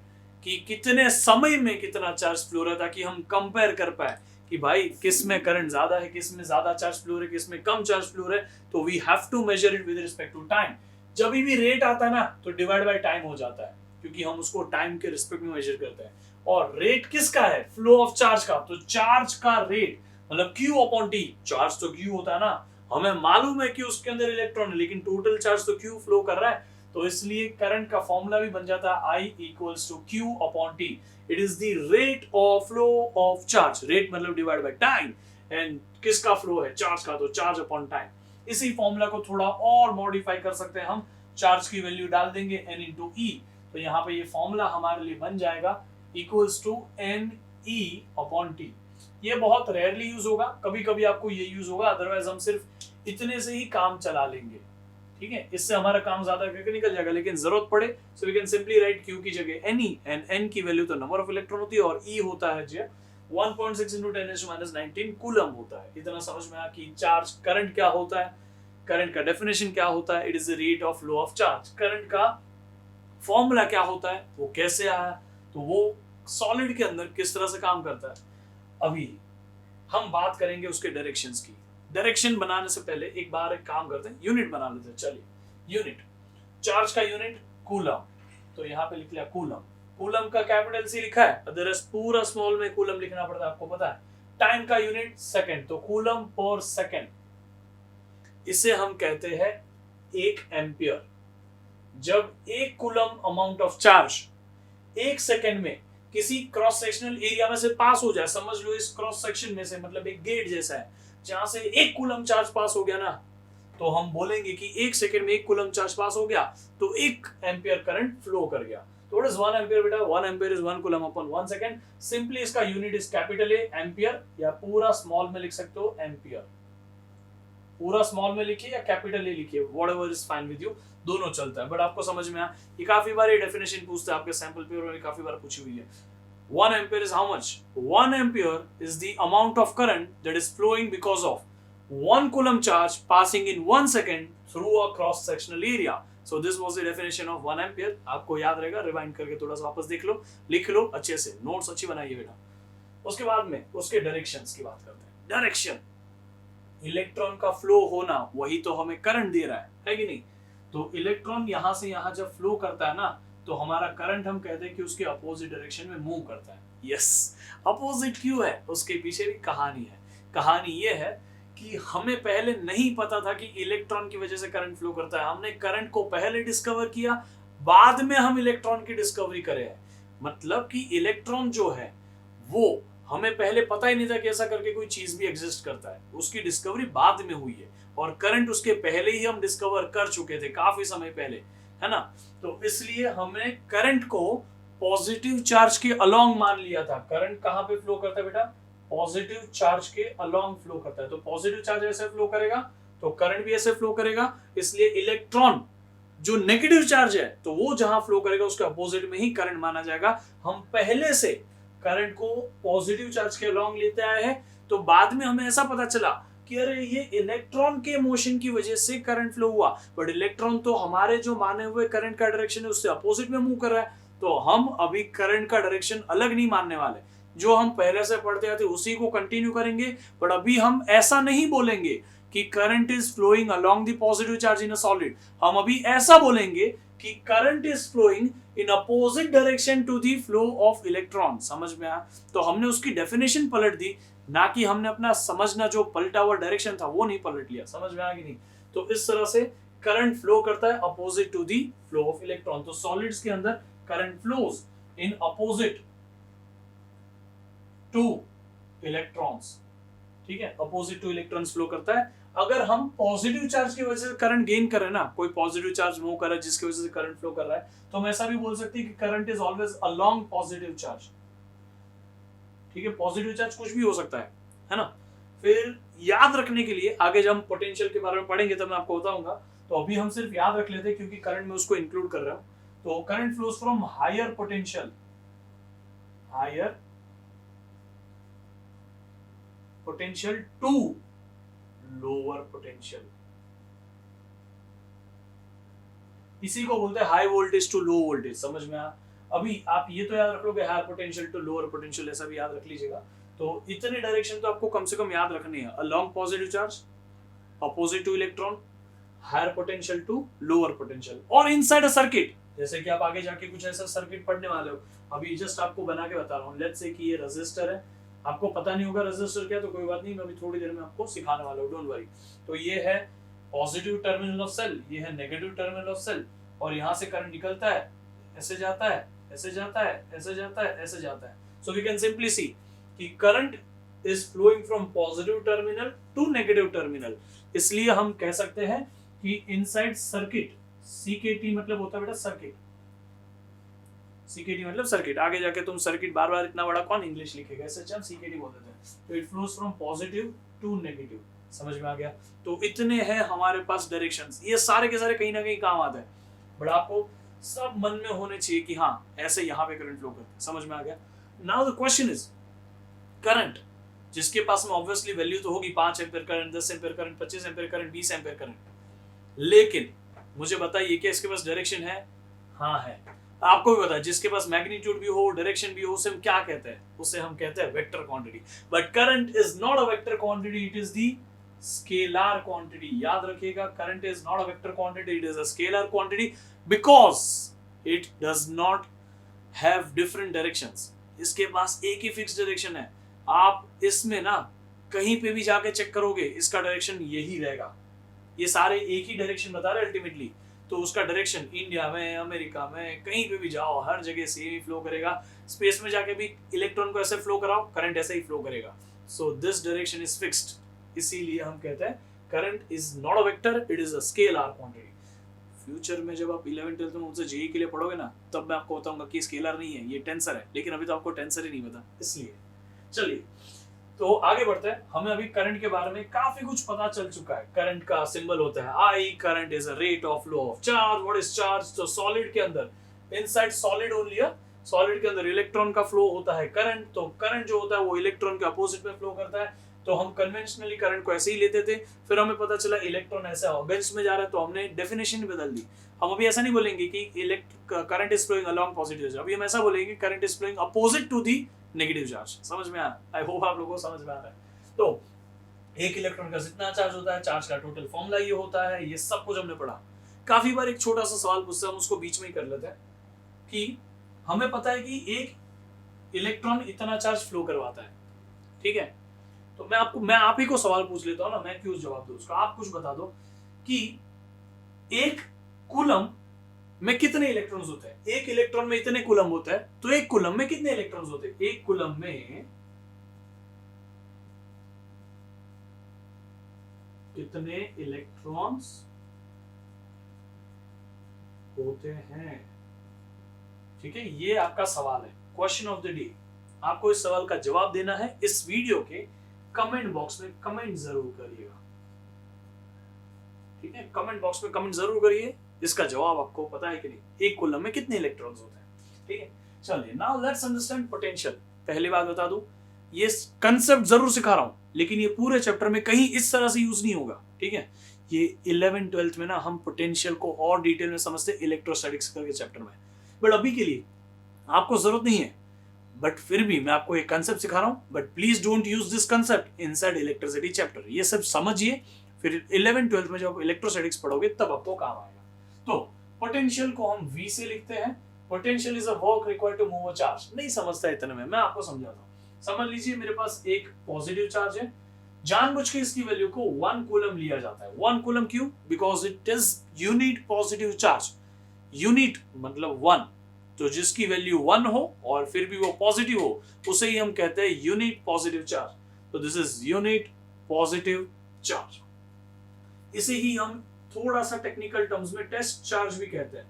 कि कितने समय में कितना चार्ज फ्लो रहा है, ताकि हम कंपेयर कर पाए कि भाई किस में करंट ज्यादा है, किस में ज्यादा चार्ज फ्लो है, किस में कम चार्ज फ्लो है। तो we have to measure it with respect to time. जब भी रेट आता है ना तो डिवाइड बाय टाइम हो जाता है, क्योंकि हम उसको टाइम के रिस्पेक्ट में मेजर करते हैं। और रेट किसका है? फ्लो ऑफ चार्ज का। तो चार्ज का रेट मतलब Q अपॉन T। चार्ज तो Q होता है ना, हमें मालूम है कि उसके अंदर इलेक्ट्रॉन है, लेकिन टोटल चार्ज तो Q फ्लो कर रहा है, तो इसलिए करंट का फॉर्मूला भी बन जाता है I equals to Q upon T। It is the rate of flow of charge. Rate मतलब डिवाइड बाय टाइम, एंड किसका फ्लो है? चार्ज का, तो चार्ज अपॉन टाइम। इसी फॉर्मूला को थोड़ा और मॉडिफाई कर सकते हैं हम, चार्ज की वैल्यू डाल देंगे n इंटू ई, तो यहाँ पे ये फॉर्मूला हमारे लिए बन जाएगा equals to NE upon T। ये बहुत रेयरली यूज होगा, कभी कभी आपको ये यूज होगा, अदरवाइज हम सिर्फ इतने से ही काम चला लेंगे, ठीक है। इससे हमारा काम ज्यादा करके निकल जाएगा, लेकिन जरूरत पड़े so we can simply write Q की जगह NE, एंड N की वैल्यू तो नंबर ऑफ इलेक्ट्रॉन होती है, और E होता है जो 1.6 into 10⁻⁻19 कूलम होता है। इतना समझ में आया कि चार्ज करंट क्या होता है, करंट का डेफिनेशन क्या होता है, it is the rate of flow of charge. Current का फॉर्मूला क्या होता है, वो कैसे आया, तो वो सॉलिड के अंदर किस तरह से काम करता है, अभी हम बात करेंगे उसके डायरेक्शंस की। डायरेक्शन बनाने से पहले एक बार एक काम करते हैं, यूनिट बना लेते हैं। चलिए, यूनिट, चार्ज का यूनिट कूलम, तो यहाँ पे लिख लिया कूलम। कूलम का कैपिटल सी लिखा है, अदरवाइज पूरा स्मॉल में कूलम लिखना पड़ता है, आपको पता है। टाइम का यूनिट सेकंड, तो कूलम पर सेकंड, इसे हम कहते हैं 1 एम्पियर। जब 1 coulomb amount of charge 1 second में किसी क्रॉस सेक्शनल एरिया में से पास हो जाए, समझ लो इस क्रॉस सेक्शन में से, मतलब एक गेट जैसा है जहां से 1 कूलम चार्ज पास हो गया ना, तो हम बोलेंगे कि 1 सेकंड में 1 कूलम चार्ज पास हो गया तो 1 एम्पियर करंट फ्लो कर गया। तो व्हाट इज 1 एम्पियर बेटा? 1 ampere is 1 coulomb upon 1 second. Simply इसका unit is capital A ampere, या पूरा स्मॉल में लिख सकते हो एम्पियर। पूरा स्मॉल में लिखिए या कैपिटल ए लिखिए, whatever is fine with you, दोनों चलता है। बट आपको समझ में आया, ये काफी बार ये डेफिनेशन पूछते हैं आपके सैंपल पेपर में, काफी बार पूछी हुई है। 1 ampere is how much? 1 ampere is the amount of current that is flowing because of 1 coulomb charge passing in 1 second through a cross sectional area. So this was the definition of 1 ampere. आपको याद रहेगा, rewind करके थोड़ा सा वापस देख लो, लिख लो अच्छे से, नोट्स अच्छी बनाइए बेटा। उसके बाद में उसके डायरेक्शंस की बात करते हैं। डायरेक्शन, इलेक्ट्रॉन का फ्लो होना, वही तो हमें करंट दे रहा है कि नहीं? तो इलेक्ट्रॉन यहां से यहां जब फ्लो करता है ना, तो हमारा करंट हम कहते हैं कि उसके अपोजिट डायरेक्शन में मूव करता है। यस, अपोजिट क्यों है? उसके पीछे भी कहानी है। कहानी ये है कि हमें पहले नहीं पता था कि इलेक्ट्रॉन की वजह से करंट फ्लो करता है। हमने करंट को पहले डिस्कवर किया, बाद में हम इलेक्ट्रॉन की डिस्कवरी करे हैं। मतलब कि इलेक्ट्रॉन जो है वो हमें पहले पता ही नहीं था कि ऐसा करके कोई चीज भी एग्जिस्ट करता है, उसकी डिस्कवरी बाद में हुई है। और करंट उसके पहले ही हम डिस्कवर कर चुके थे, काफी समय पहले, है ना? तो इसलिए हमने करंट को पॉजिटिव चार्ज के अलोंग मान लिया था। करंट कहां पे फ्लो करता है बेटा? पॉजिटिव चार्ज के अलोंग फ्लो करता है। तो पॉजिटिव चार्ज ऐसे फ्लो करेगा तो करंट भी ऐसे फ्लो करेगा। इसलिए इलेक्ट्रॉन जो नेगेटिव चार्ज है, तो वो जहां फ्लो करेगा उसके अपोजिट में ही करंट माना जाएगा। हम पहले से करंट को पॉजिटिव चार्ज के अलोंग लेते आए हैं, तो बाद में हमें ऐसा पता चला कि अरे ये इलेक्ट्रॉन के मोशन की वजह से करंट फ्लो हुआ, बट इलेक्ट्रॉन तो हमारे जो माने हुए करंट का डायरेक्शन है उससे अपोजिट में मूव कर रहा है। तो हम अभी करंट का डायरेक्शन अलग नहीं मानने वाले, जो हम पहले से पढ़ते आते उसी को कंटिन्यू करेंगे। बट अभी हम ऐसा नहीं बोलेंगे कि current is flowing along the positive charge in a solid. हम अभी ऐसा बोलेंगे कि current is flowing in opposite direction to the flow of electron. समझ में आया? तो हमने उसकी डेफिनेशन पलट दी, ना कि हमने अपना समझना जो पलटा हुआ डायरेक्शन था वो नहीं पलट लिया। समझ में आया कि नहीं? तो इस तरह से करंट फ्लो करता है opposite to the flow of electron. तो सॉलिड्स के अंदर current flows in opposite to electrons, ठीक है? अपोजिट टू इलेक्ट्रॉन्स फ्लो करता है। अगर हम पॉजिटिव चार्ज की वजह से करंट गेन कर रहे हैं ना, कोई पॉजिटिव चार्ज मूव कर रहा है जिसकी वजह से करंट फ्लो कर रहा है, तो हम ऐसा भी बोल सकते हैं कि current is always along positive charge. ठीक है, पॉजिटिव चार्ज कुछ भी हो सकता है ना? फिर याद रखने के लिए आगे जब हम पोटेंशियल के बारे में पढ़ेंगे तब मैं आपको बताऊंगा। तो अभी हम सिर्फ याद रख लेते हैं क्योंकि करंट में उसको इंक्लूड कर रहा हूं। तो current flows from higher potential, higher potential to lower potential. इसी को बोलते हैं high voltage to low voltage. समझ में आया? अभी आप ये तो याद रख लोगे, higher potential to lower potential, ऐसा भी याद रख लीजिएगा। तो इतने डायरेक्शन तो आपको कम से कम याद रखनी है। Along positive charge, opposite to electron, higher potential to lower potential, और इनसाइड अ सर्किट। जैसे कि आप आगे जाके कुछ ऐसा सर्किट पढ़ने वाले हो, अभी जस्ट आपको बना के बता रहा हूँ। लेट्स से कि ये रेजिस्टर है, आपको पता नहीं होगा रेजिस्टर क्या, तो कोई बात नहीं, मैं अभी थोड़ी देर में आपको सिखाने वाला हूँ, डोंट वरी। तो ये है पॉजिटिव टर्मिनल ऑफ सेल, ये है नेगेटिव टर्मिनल ऑफ सेल, और यहाँ से करंट निकलता है, ऐसे जाता है, ऐसे जाता है, ऐसे जाता है, ऐसे जाता है। So we can simply see कि current is flowing from positive terminal to negative terminal. इसलिए हम कह सकते हैं कि इनसाइड सर्किट, सीकेटी मतलब होता है बेटा सर्किट, सीकेटी मतलब सर्किट। आगे जाके तुम सर्किट बार बार इतना बड़ा कौन इंग्लिश लिखेगा, ऐसे हम सीकेटी बोल देते हैं। तो it flows from positive to negative. समझ में आ गया? तो इतने हैं हमारे पास डायरेक्शंस, ये सारे के सारे कहीं ना कहीं काम आते हैं, बट आपको सब मन में होने चाहिए कि हाँ ऐसे यहाँ पे करंट फ्लो करता है। समझ में आ गया? Now the question is current, जिसके पास में ऑब्वियसली वैल्यू तो होगी 5 ampere current, 10 ampere current, 25 ampere current, 20 ampere current, लेकिन मुझे बताइए कि इसके पास डायरेक्शन है? हाँ है। आपको भी पता है जिसके पास मैग्नीट्यूड भी हो, डायरेक्शन भी हो, उसे हम क्या कहते हैं? उसे हम कहते हैं vector quantity. But current is not a vector quantity, it is the scalar quantity. याद रखिएगा, current is not a vector quantity, it is a scalar quantity, because it does not have different directions, इसके पास एक ही fix direction है। आप इसमें ना कहीं पे भी जाके चेक करोगे इसका डायरेक्शन यही रहेगा, ये सारे एक ही डायरेक्शन बता रहे अल्टीमेटली। तो उसका डायरेक्शन इंडिया में, अमेरिका में, कहीं पे भी जाओ हर जगह सेम ही फ्लो करेगा। स्पेस में जाके भी इलेक्ट्रॉन को ऐसे फ्लो कराओ, करंट ऐसे ही फ्लो करेगा। So this direction is fixed. इसीलिए हम कहते हैं current is not a vector, it is a scalar quantity. Future में जब आप 11 12 में मुझसे जेईई के लिए पढ़ोगे ना, तब मैं आपको बताऊंगा कि स्केलर नहीं है, ये टेंसर है। लेकिन अभी तो आपको टेंसर ही नहीं पता, इसलिए। चलिए तो आगे बढ़ते हैं। हमें अभी करंट के बारे में काफी कुछ पता चल चुका है। करंट का सिंबल होता है I, current is a rate of flow of charge. What is charge? तो सॉलिड के अंदर, इनसाइड सॉलिड ओनली, सॉलिड के अंदर इलेक्ट्रॉन का फ्लो होता है करंट। तो करंट जो होता है वो इलेक्ट्रॉन के अपोजिट में फ्लो करता है। तो हम कन्वेंशनली करंट को ऐसे ही लेते थे, फिर हमें पता चला इलेक्ट्रॉन ऐसे ऑर्गन्स में जा रहा है, तो हमने डेफिनेशन बदल दी। हम अभी ऐसा नहीं बोलेंगे कि current is flowing along positive charge, अभी हम ऐसा बोलेंगे current is flowing opposite to the negative charge. समझ में आया? आई होप आप लोगों को समझ में आ रहा है। तो एक इलेक्ट्रॉन का जितना चार्ज होता है, चार्ज का टोटल फॉर्मूला ये होता है, ये सब कुछ हमने पढ़ा। काफी बार एक छोटा सा सवाल पूछते हैं, हम उसको बीच में ही कर लेते हैं कि हमें पता है कि एक इलेक्ट्रॉन इतना चार्ज फ्लो करवाता है, ठीक है? तो मैं आप ही को सवाल पूछ लेता हूं ना, मैं क्यों जवाब दूं उसका। आप कुछ बता दो कि एक कूलम में कितने इलेक्ट्रॉन्स होते हैं? एक इलेक्ट्रॉन में इतने कूलम होता है, तो एक कूलम में कितने इलेक्ट्रॉन्स होते हैं? एक कूलम में कितने इलेक्ट्रॉन्स होते हैं? ठीक है, ये आपका सवाल है, क्वेश्चन ऑफ द डे। आपको इस सवाल का जवाब देना है। इस वीडियो के कमेंट बॉक्स में कमेंट जरूर करिएगा, ठीक है? कमेंट बॉक्स में कमेंट जरूर करिए, इसका जवाब आपको पता है कि नहीं, एक कूलम में कितने इलेक्ट्रॉन्स होते हैं, ठीक है? चलिए नाउ लेट्स अंडरस्टैंड पोटेंशियल। पहली बात बता दूं, ये कंसेप्ट जरूर सिखा रहा हूं, लेकिन ये पूरे चैप्टर में कहीं इस तरह से यूज नहीं होगा, ठीक है? ये 11 12 में ना हम पोटेंशियल को और डिटेल में समझते हैं इलेक्ट्रोस्टैटिक्स के चैप्टर में, बट अभी के लिए आपको जरूरत नहीं है। बट फिर भी मैं आपको एक कंसेप्ट सिखा रहा हूं, but please don't use this concept inside electricity chapter. ये सब समझिए, फिर 11 12 में जब इलेक्ट्रोस्टैटिक्स पढ़ोगे तब आपको काम आएगा। तो पोटेंशियल को हम V से लिखते हैं। Potential is a work required to move a charge. नहीं समझता इतने में, मैं आपको समझाता हूं। समझ लीजिए मेरे पास एक पॉजिटिव चार्ज है, जानबूझ के इसकी वैल्यू को 1 कूलम लिया जाता है। 1 कूलम क्यों? Because it is unit positive charge. Unit मतलब 1, तो जिसकी वैल्यू 1 हो और फिर भी वो पॉजिटिव हो, उसे ही हम कहते हैं यूनिट पॉजिटिव चार्ज। तो this is unit positive charge. इसे ही हम थोड़ा सा टेक्निकल टर्म्स में टेस्ट चार्ज भी कहते हैं,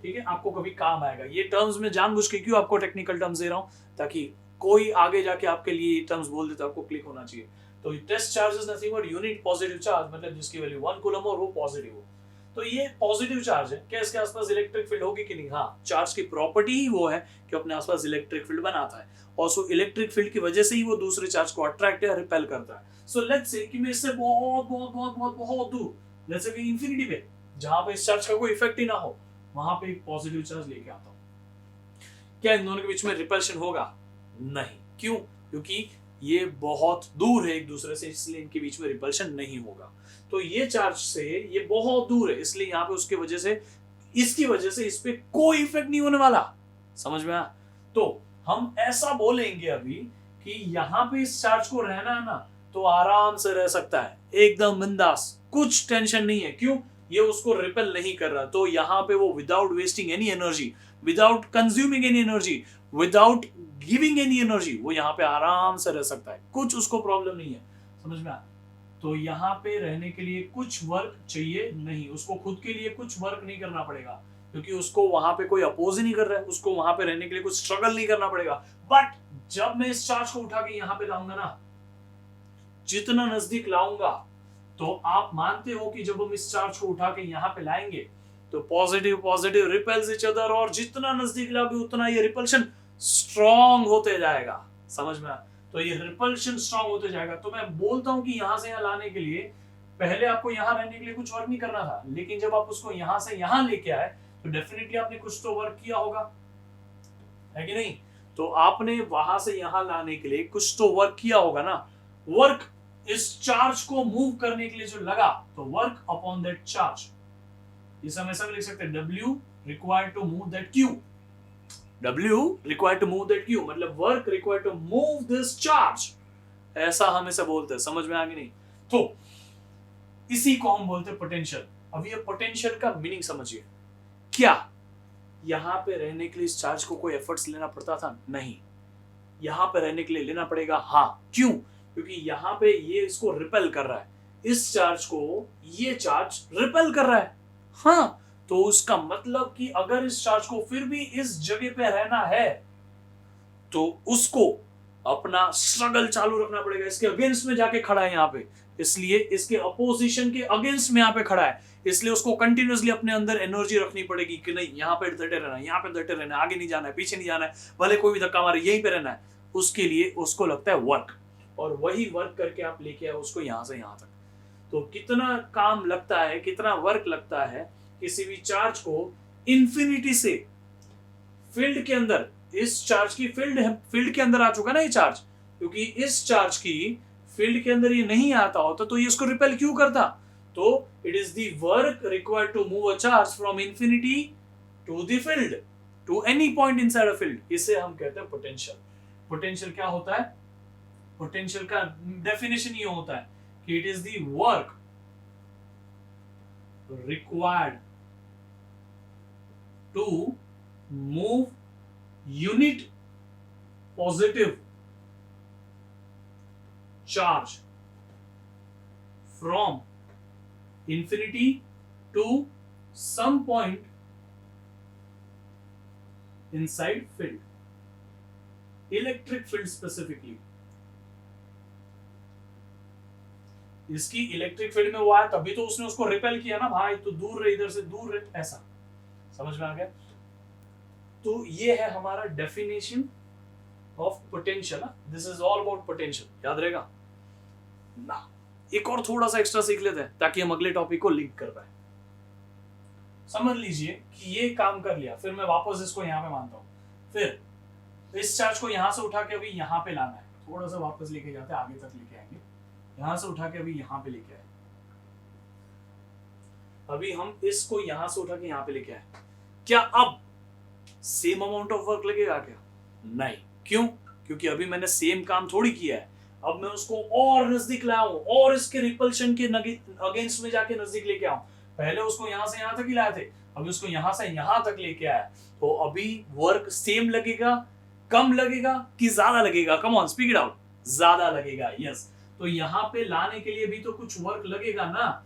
ठीक है? आपको कभी काम आएगा ये टर्म्स में। जानबूझ के क्यों आपको टेक्निकल टर्म्स दे रहा हूं, ताकि कोई आगे जाके आपके लिए ये टर्म्स बोल देता, आपको क्लिक होना चाहिए। तो test charge is nothing but unit positive charge, मतलब जिसकी वैल्यू 1 कूलम हो और वो पॉजिटिव हो। तो ये पॉजिटिव चार्ज है। क्या इसके आसपास इलेक्ट्रिक फील्ड होगी कि नहीं? हाँ, चार्ज की प्रॉपर्टी ही वो है कि अपने आसपास इलेक्ट्रिक फील्ड बनाता है, और सो इलेक्ट्रिक फील्ड की वजह से ही वो दूसरे चार्ज को अट्रैक्ट या रिपेल करता है। सो लेट्स से कि मैं इससे बहुत बहुत बहुत बहुत बहुत दूर, जैसे कि इंफिनिटी पे, जहां पे इस चार्ज का कोई इफेक्ट ही ना हो, वहां पे एक पॉजिटिव चार्ज लेके आता हूं। क्या इन दोनों के बीच में रिपल्शन होगा? नहीं। क्यों? क्योंकि ये बहुत दूर है एक दूसरे से, इसलिए इनके बीच में रिपल्शन नहीं होगा। तो ये चार्ज से ये बहुत दूर है, इसलिए यहाँ पे उसके वजह से, इसकी वजह से इस पे कोई इफेक्ट नहीं होने वाला। समझ में आया? तो हम ऐसा बोलेंगे अभी कि यहाँ पे इस चार्ज को रहना है ना, तो आराम से रह सकता है, एकदम बिंदास, कुछ टेंशन नहीं है। क्यों? ये उसको रिपेल नहीं कर रहा। तो यहाँ पे वो without wasting any energy, without consuming any energy, without giving any energy, वो यहाँ पे आराम से रह सकता है, कुछ उसको प्रॉब्लम नहीं है। समझ में आया? तो यहाँ पे रहने के लिए कुछ वर्क चाहिए नहीं, उसको खुद के लिए कुछ वर्क नहीं करना पड़ेगा, क्योंकि उसको वहां पे कोई अपोज ही नहीं कर रहा है, उसको वहां पे रहने के लिए कुछ स्ट्रगल नहीं करना पड़ेगा। बट जब मैं इस चार्ज को उठा के यहाँ पे लाऊंगा ना, जितना नजदीक लाऊंगा, तो आप मानते हो कि जब हम इस चार्ज को उठा के यहाँ पे लाएंगे तो positive positive repels each other, और जितना नजदीक लाओगे उतना ये रिपल्शन स्ट्रॉन्ग होते जाएगा। समझ में? तो ये रिपल्शन स्ट्रॉन्ग होते जाएगा। तो मैं बोलता हूं कि यहां से यहां लाने के लिए पहले आपको यहां रहने के लिए कुछ वर्क नहीं करना था, लेकिन जब आप उसको यहां से यहां लेके आए तो डेफिनेटली आपने कुछ तो वर्क किया होगा, है कि नहीं? तो आपने वहां से यहां लाने के लिए कुछ तो वर्क किया होगा ना। वर्क इस चार्ज को मूव करने के लिए जो लगा, तो वर्क अपॉन दैट चार्ज, इसे हम ऐसा भी लिख सकते हैं, W required to move that Q। W required to move that Q, मतलब work required to move this charge, ऐसा हम इसे बोलते हैं। समझ में आ गई नहीं? तो इसी को हम बोलते हैं पोटेंशियल। अब ये पोटेंशियल का मीनिंग समझिए। क्या यहाँ पे रहने के लिए इस चार्ज को कोई एफर्ट्स लेना पड़ता था? नहीं। यहाँ पे रहने के लिए लेना पड़ेगा, हाँ। क्यों? क्योंकि यहाँ पे ये इसको रिपेल कर रहा है, इस चार्ज को ये चार्ज रिपेल कर रहा है। हाँ, तो उसका मतलब कि अगर इस चार्ज को फिर भी इस जगह पे रहना है तो उसको अपना स्ट्रगल चालू रखना पड़ेगा। इसके अगेंस्ट में जाके खड़ा है यहाँ पे, इसलिए इसके अपोजिशन के अगेंस्ट में यहाँ पे खड़ा है, इसलिए उसको कंटिन्यूअसली अपने अंदर एनर्जी रखनी पड़ेगी कि नहीं, यहाँ पे डटे रहना है, यहाँ पे डटे रहना है, आगे नहीं जाना है, पीछे नहीं जाना है, भले कोई भी धक्का मारे, यहीं पे रहना है। उसके लिए उसको लगता है वर्क, और वही वर्क करके आप लेके आए उसको यहाँ से यहाँ तक। तो कितना काम लगता है, कितना वर्क लगता है किसी भी चार्ज को इंफिनिटी से फील्ड के अंदर, इस चार्ज की फील्ड के अंदर आ चुका ना ये चार्ज, क्योंकि इस चार्ज की फील्ड के अंदर ये नहीं आता होता तो ये इसको रिपेल क्यों करता? तो it is the work required to move a charge from infinity to the field, to any point inside a field. इसे हम कहते हैं पोटेंशियल। पोटेंशियल क्या होता है? पोटेंशियल का डेफिनेशन ये होता है कि it is the work required to move unit positive charge from infinity to some point inside field, electric field specifically। इसकी इलेक्ट्रिक फील्ड में वो आया तभी तो उसने उसको रिपेल किया ना भाई, तो दूर रहे, इधर से दूर रहे, ऐसा। समझ में आ गया? तो ये है हमारा definition of potential. This is all about potential, याद रहेगा ना? एक और थोड़ा सा एक्स्ट्रा सीख लेते हैं ताकि हम अगले टॉपिक को लिंक कर पाए। समझ लीजिए कि ये काम कर लिया, फिर मैं वापस इसको यहाँ पे मानता हूँ, फिर इस चार्ज को यहाँ से उठा के अभी यहाँ पे लाना है, थोड़ा सा वापस लेके जाते हैं, आगे तक लेके आएंगे, यहाँ से उठा के अभी यहाँ पे लेके आए, अभी हम इसको यहाँ से उठा के यहाँ पे लेके आए। क्या अब सेम अमाउंट ऑफ वर्क लगेगा क्या? नहीं। क्यों? क्योंकि अभी मैंने सेम काम थोड़ी किया है, अब मैं उसको और नजदीक लाया हूं और इसके रिपल्शन के अगेंस्ट में जाके नजदीक लेके आऊं। पहले उसको यहां से यहां तक ही लाए थे, अभी उसको यहां से यहां तक लेके आया, तो अभी वर्क सेम लगेगा, कम लगेगा कि ज्यादा लगेगा? Come on, speak it out. ज्यादा लगेगा, यस। तो यहाँ पे लाने के लिए भी तो कुछ वर्क लगेगा ना।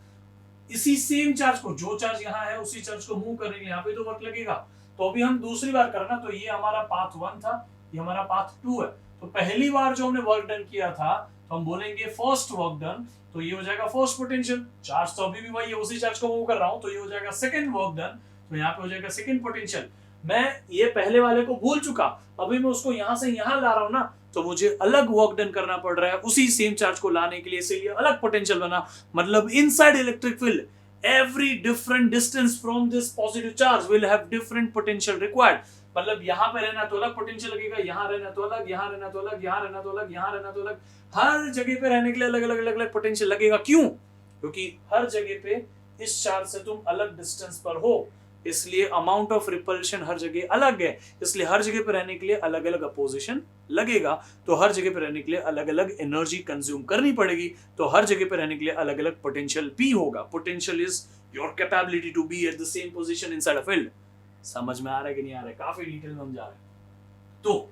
इसी सेम चार्ज को, जो चार्ज यहाँ है उसी चार्ज को मूव करने के लिए यहाँ पे तो वर्क लगेगा। तो अभी हम दूसरी बार करना, तो ये हमारा पाथ 1 था, ये हमारा पाथ 2 है। तो पहली बार जो हमने वर्क डन किया था तो हम बोलेंगे फर्स्ट वर्क डन, तो ये हो जाएगा फर्स्ट पोटेंशियल। चार्ज तो अभी भी वही है, उसी चार्ज को मूव कर रहा हूं, तो ये हो जाएगा सेकंड वर्क डन, तो यहाँ पे हो जाएगा सेकंड पोटेंशियल। मैं ये पहले वाले को भूल चुका, अभी मैं उसको यहां से यहां ला रहा हूं ना, तो मुझे अलग वर्क डन करना पड़ रहा है उसी सेम चार्ज को लाने के लिए, इसीलिए अलग पोटेंशियल बना। मतलब inside electric field every different distance from this positive charge will have different potential required। मतलब यहाँ पे रहना तो अलग पोटेंशियल लगेगा, यहाँ रहना तो अलग, यहाँ रहना तो अलग, यहाँ रहना तो अलग, यहाँ रहना तो अलग, हर जगह पे रहने के लिए अलग अलग अलग अलग पोटेंशियल लगेगा। क्यों? क्योंकि हर जगह पे इस चार्ज से तुम अलग डिस्टेंस पर हो, इसलिए अमाउंट ऑफ रिपल्शन हर जगह अलग है, इसलिए हर जगह पे रहने के लिए अलग अलग अपोजिशन लगेगा, तो हर जगह पे रहने के लिए अलग अलग एनर्जी कंज्यूम करनी पड़ेगी, तो हर जगह पे रहने के लिए अलग अलग पोटेंशियल भी होगा। Potential is your capability to be at the same position inside a field. समझ में आ रहा है कि नहीं आ रहा है? काफी डिटेल में हम जा रहे हैं। तो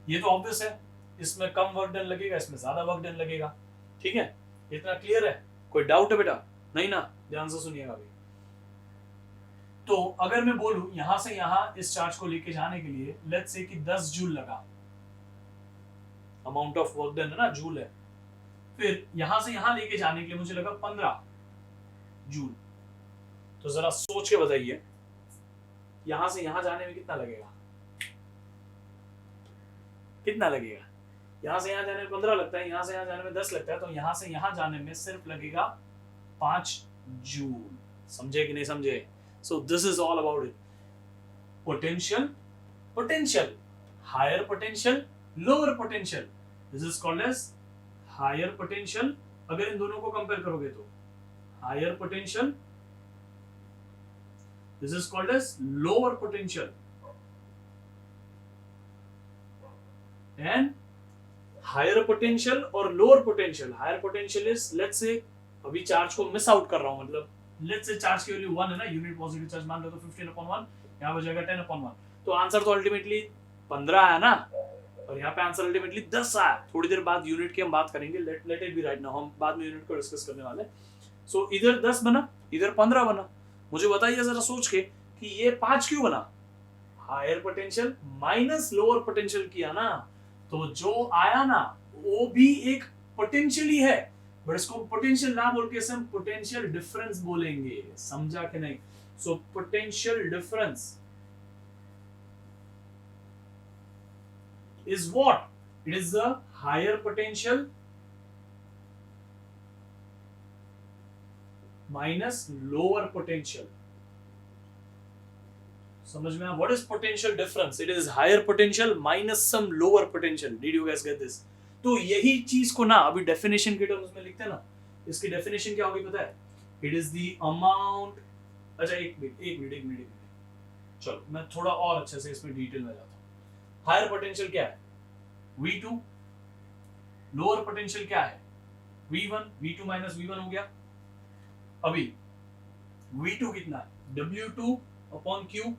ये तो ऑब्वियस है, इसमें कम वर्क डन लगेगा, इसमें ज्यादा वर्क डन लगेगा। ठीक है, इतना क्लियर है? कोई डाउट है बेटा? नहीं ना? ध्यान से सुनिएगा अभी। तो अगर मैं बोलूं यहां से यहां इस चार्ज को लेके जाने के लिए लेट्स से कि 10 जूल लगा, अमाउंट ऑफ वर्क डन है ना, जूल है। फिर यहां से यहां लेके जाने के लिए मुझे लगा 15 जूल। तो जरा सोच के बताइए यहां से यहां जाने में कितना लगेगा? कितना लगेगा? यहां से यहां जाने में 15 लगता है, यहां से यहां जाने में 10 लगता है, तो यहां से यहां जाने में सिर्फ लगेगा 5 जूल। समझे कि नहीं समझे? So this is all about it. Potential, potential, higher potential, lower potential. This is called as higher potential. अगर इन दोनों को कंपेयर करोगे तो higher potential. This is called as lower potential. And higher potential और lower potential. Higher potential is let's say अभी charge को miss out कर रहा हूं, मतलब लेट्स से चार्ज की वैल्यू 1 है ना, यूनिट पॉजिटिव चार्ज मान लो तो 15/1, यहां पर जाएगा 10/1. तो आंसर तो अल्टीमेटली 15 आया ना, और यहाँ पे आंसर अल्टीमेटली 10 आया. थोड़ी देर बाद यूनिट की हम बात करेंगे, let it be right now, हम बाद में यूनिट को डिस्कस करने वाले. सो इधर 10 बना, इधर 15 बना. मुझे बताइए जरा सोच के कि ये 5 क्यों बना? Higher potential minus lower potential किया ना, तो जो आया ना वो भी एक पोटेंशियल ही है, बट इसको पोटेंशियल ना बोल के इसे हम पोटेंशियल डिफरेंस बोलेंगे. समझा कि नहीं? So potential difference is what? It is the higher potential minus lower potential. समझ में आया? What is potential difference? It is higher potential minus some lower potential. Did you guys get this? तो यही चीज को ना अभी डेफिनेशन के टर्म्स में लिखते हैं ना, इसकी डेफिनेशन क्या होगी पता है? It is the amount. अच्छा एक मिनट. चलो मैं थोड़ा और अच्छे से इसमें डिटेल में जाता हूँ. हायर पोटेंशियल क्या है? V2. लोअर पोटेंशियल क्या है? V1. V2 माइनस V1 हो गया. अभी V2 कितना है? W2 upon Q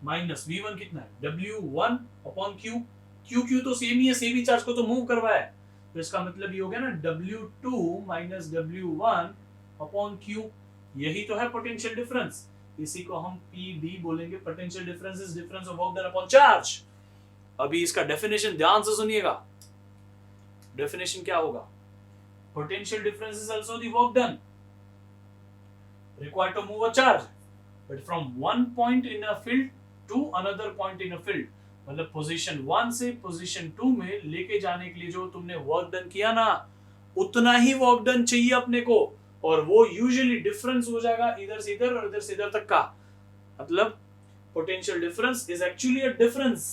minus V1 कितना है? W1 upon Q. Q तो सेम ही है, सेम ही चार्ज को तो मूव करवाया है, तो इसका मतलब ये हो गया ना W2 minus W1 upon Q. यही तो है पोटेंशियल डिफरेंस. इसी को हम PD बोलेंगे. Potential difference is difference of work done upon charge. अभी इसका डेफिनेशन ध्यान से सुनिएगा. डेफिनेशन क्या होगा? Potential difference is also the work done required to move a charge, but from one point in a field to another point in a field. मतलब position 1 से position 2 में लेके जाने के लिए जो तुमने वर्क डन किया ना, उतना ही वर्क डन चाहिए अपने को, और वो यूजुअली डिफरेंस हो जाएगा इधर से इधर और इधर से इधर तक का. मतलब potential difference is actually a difference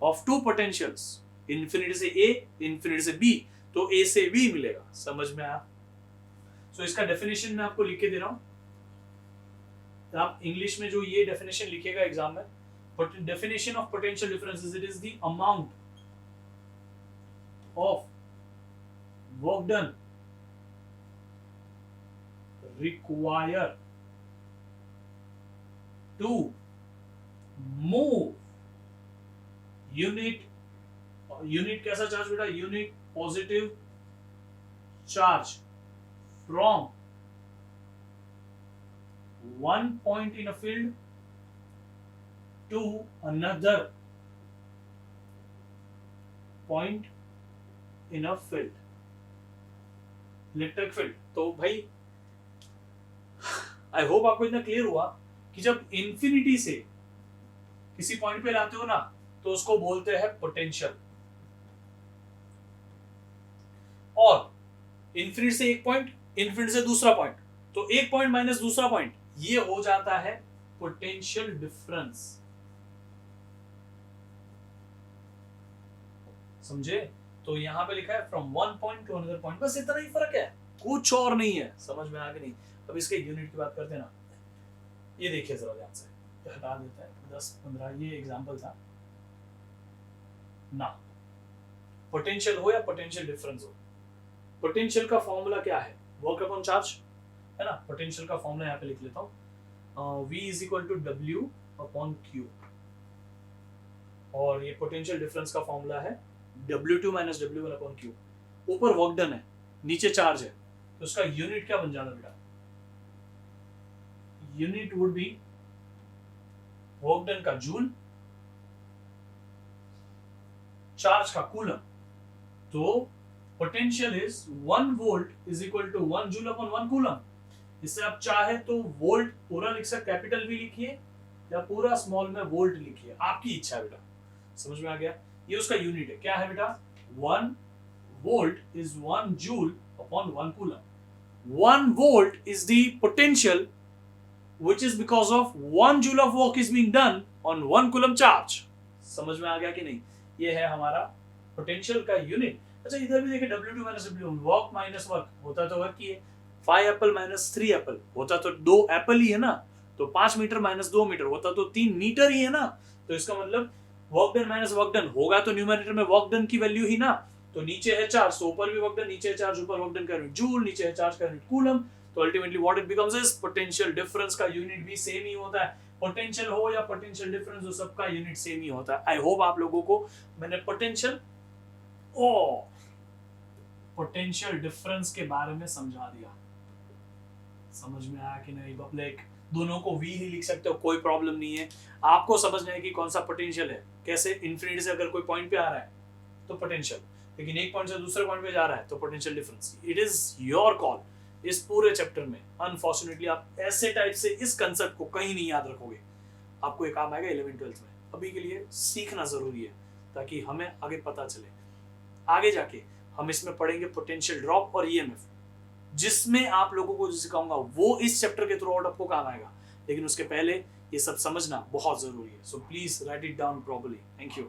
of two potentials, infinity से A, इंफिनिटी से B, तो A से B मिलेगा. समझ में आया? सो इसका डेफिनेशन मैं आपको लिख के दे रहा हूं. तो आप इंग्लिश में जो ये डेफिनेशन लिखेगा एग्जाम में, definition of potential difference is, it is the amount of work done require to move unit कैसा चार्ज बेटा? Unit positive charge from one point in a field to another point in a field. Electric field. तो भाई I hope आपको इतना clear हुआ कि जब infinity से किसी पॉइंट पे लाते हो ना, तो उसको बोलते हैं पोटेंशियल. और इंफिनिटी से एक पॉइंट, इंफिनिटी से दूसरा पॉइंट, तो एक पॉइंट माइनस दूसरा पॉइंट, ये हो जाता है पोटेंशियल डिफरेंस. समझे? तो यहां पे लिखा है from one point two another point, बस इतना ही फर्क है, कुछ और नहीं है. समझ में आ गया नहीं? अब इसके यूनिट की बात करते हैं ना, ये देखिए जरा ध्यान से, हटा देता है 10-15, ये एग्जांपल था ना. पोटेंशियल हो या पोटेंशियल डिफरेंस हो, पोटेंशियल का फॉर्मूला क्या है? वर्क अपॉन चार्ज है ना. पोटेंशियल का फॉर्मूला यहाँ पे लिख लेता हूँ. V is equal to W upon Q, और ये पोटेंशियल डिफरेंस का फॉर्मूला है W2 minus W1 upon Q. ऊपर वर्क डन है, नीचे चार्ज है, तो उसका यूनिट क्या बन जाता बेटा? Unit would be work done का जूल, चार्ज का कूलम. तो potential is 1 volt is equal to 1 joule upon 1 coulomb. इससे आप चाहे तो वोल्ट पूरा लिख सकते, कैपिटल भी लिखिए या पूरा स्मॉल में वोल्ट लिखिए, आपकी इच्छा है बेटा. समझ में आ गया? ये उसका यूनिट है. क्या है बेटा? 1 volt is 1 joule upon 1 coulomb. 1 volt is the potential which is because of 1 joule of work is being done on 1 coulomb charge. समझ में आ गया कि नहीं? ये है हमारा पोटेंशियल का यूनिट. अच्छा इधर भी देखिए W2 minus W1, work minus work, होता तो वर्क ही है. 5 एप्पल माइनस 3 एप्पल, होता तो 2 एप्पल ही है ना. तो 5 मीटर माइनस 2 मीटर, होता तो 3 मीटर ही है ना. तो इसका मतलब work done minus work done होगा तो न्यूमरेटर में वर्क डन की वैल्यू ही ना, तो नीचे है चार्ज तो ऊपर भी वर्क डन, नीचे है चार्ज ऊपर वर्क डन का यूनिट जूल, नीचे है चार्ज का यूनिट कूलम, तो ultimately what it becomes is potential difference का यूनिट भी सेम ही होता है, पोटेंशियल हो या पोटेंशियल डिफरेंस हो सबका यूनिट सेम ही होता है। आई होप आप लोगों को मैंने पोटेंशियल और पोटेंशियल डिफरेंस के बारे में समझा दिया। समझ में आया कि नहीं पब्लिक? दोनों को वी ही लिख सकते हो, कोई प्रॉब्लम नहीं है। आपको समझना है कि कौन सा पोटेंशियल है, कैसे इन्फिनिटी से अगर कोई पॉइंट पे आ रहा है तो पोटेंशियल, लेकिन एक पॉइंट से दूसरे पॉइंट पे जा रहा है तो potential difference. It is your call. इस पूरे चैप्टर में अनफॉर्चुनेटली आप ऐसे टाइप से इस कंसेप्ट को कहीं नहीं याद रखोगे, आपको ये काम आएगा 11th 12th में। अभी के लिए सीखना जरूरी है ताकि हमें आगे पता चले। आगे जाके हम इसमें पढ़ेंगे पोटेंशियल ड्रॉप और ईएमएफ, जिसमें आप लोगों को जो सिखाऊंगा वो इस चैप्टर के थ्रू आउट आपको काम आएगा, लेकिन उसके पहले ये सब समझना बहुत जरूरी है। So please right it down properly. Thank you.